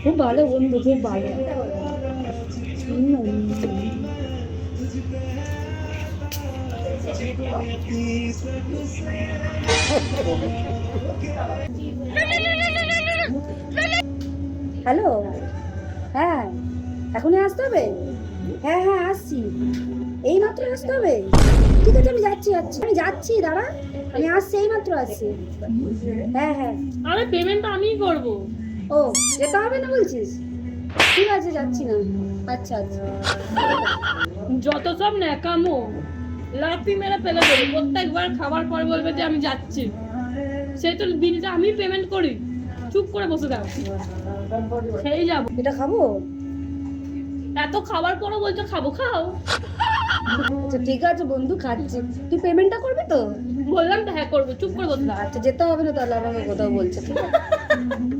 খুব ভালো বন্ধু, খুব ভালো। হ্যালো, হ্যাঁ এখনই আসতে হবে? হ্যাঁ হ্যাঁ আসছি, এই মাত্র আসতে হবে। ঠিক আছে আমি যাচ্ছি যাচ্ছি, আমি যাচ্ছি, দাঁড়া আমি আসছি, এই মাত্র আসছি। হ্যাঁ হ্যাঁ। আরে পেমেন্টটা আমিই করবো। ও যেতে হবে না বলছিস? ঠিক আছে যাচ্ছি না। আচ্ছা আচ্ছা। যত সব ন্যাকামো, লাফি মেরে ফেলে দেবে প্রত্যেকবার খাবার পর বলবে যে আমি যাচ্ছি। সেই তো বিলটা আমি পেমেন্ট করি, চুপ করে বসে থাকো, সেই যাবো। এটা খাবো? এত খাবার পরও বলছো খাবো, খাও। আচ্ছা ঠিক আছে বন্ধু, খাচ্ছি। তুই পেমেন্টটা করবি তো? বললাম তো হ্যাঁ করবো, চুপ করে বসে থাকো। আচ্ছা যেতে হবে না তাহলে, আমাকে কোথাও বলছে, ঠিক আছে।